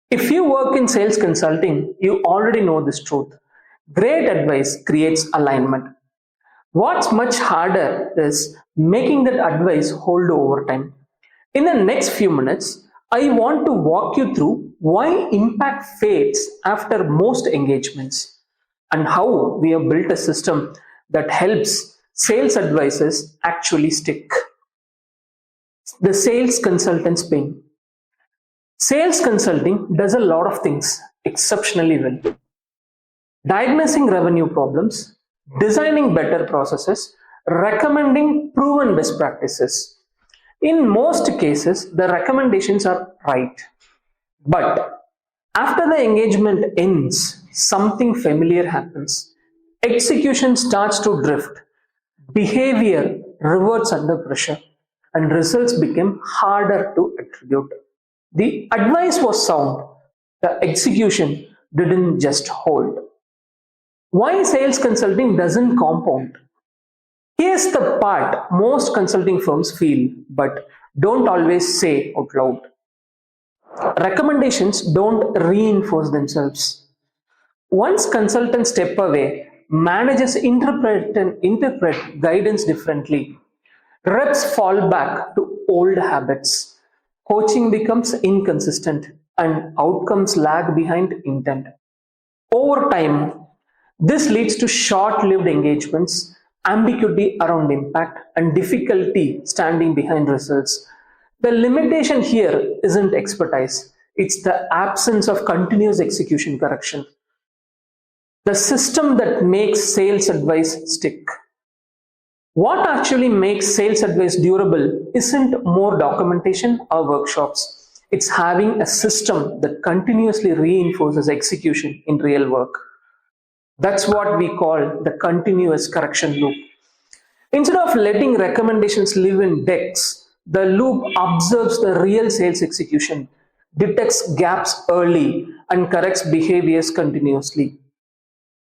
If you work in sales consulting, you already know this truth. Great advice creates alignment. What's much harder is making that advice hold over time. In the next few minutes, I want to walk you through why impact fades after most engagements and how we have built a system that helps sales advices actually stick. The sales consultant's pain. Sales consulting does a lot of things exceptionally well. Diagnosing revenue problems, designing better processes, recommending proven best practices. In most cases, the recommendations are right. But after the engagement ends, something familiar happens. Execution starts to drift. Behavior reverts under pressure, and results become harder to attribute. The advice was sound, the execution didn't just hold. Why sales consulting doesn't compound? Here's the part most consulting firms feel but don't always say out loud. Recommendations don't reinforce themselves. Once consultants step away, managers interpret guidance differently. Reps fall back to old habits. Coaching becomes inconsistent and outcomes lag behind intent. Over time, this leads to short-lived engagements, ambiguity around impact, and difficulty standing behind results. The limitation here isn't expertise, it's the absence of continuous execution correction. The system that makes sales advice stick. What actually makes sales advice durable isn't more documentation or workshops. It's having a system that continuously reinforces execution in real work. That's what we call the continuous correction loop. Instead of letting recommendations live in decks, the loop observes the real sales execution, detects gaps early, and corrects behaviors continuously.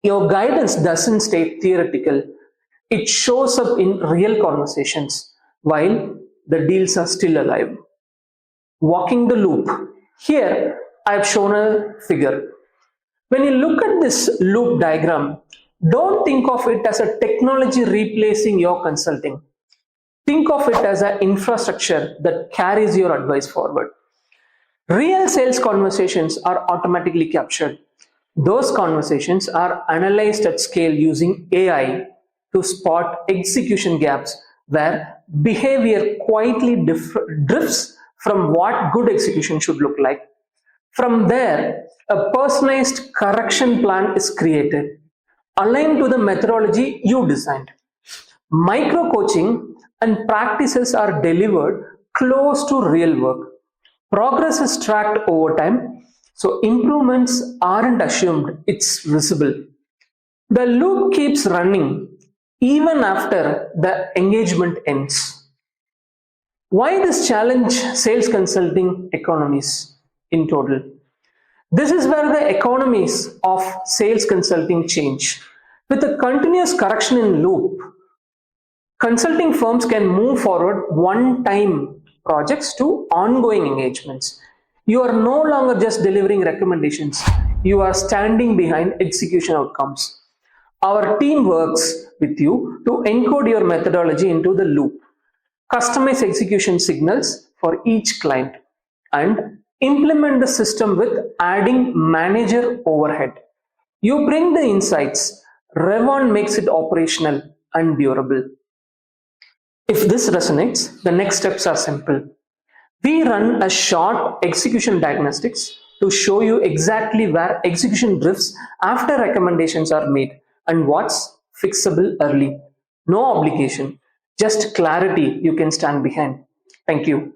Your guidance doesn't stay theoretical, it shows up in real conversations while the deals are still alive. Walking the loop. Here, I've shown a figure. When you look at this loop diagram, don't think of it as a technology replacing your consulting. Think of it as an infrastructure that carries your advice forward. Real sales conversations are automatically captured. Those conversations are analyzed at scale using AI to spot execution gaps where behavior quietly drifts from what good execution should look like. From there, a personalized correction plan is created, aligned to the methodology you designed. Micro coaching and practices are delivered close to real work. Progress is tracked over time, so improvements aren't assumed, it's visible. The loop keeps running even after the engagement ends. Why this challenge sales consulting economies in total? This is where the economies of sales consulting change. With a continuous correction in loop, consulting firms can move forward one-time projects to ongoing engagements. You are no longer just delivering recommendations, you are standing behind execution outcomes. Our team works with you to encode your methodology into the loop, customize execution signals for each client, and implement the system with adding manager overhead. You bring the insights, RevOn makes it operational and durable. If this resonates, the next steps are simple. We run a short execution diagnostics to show you exactly where execution drifts after recommendations are made and what's fixable early. No obligation, just clarity you can stand behind. Thank you.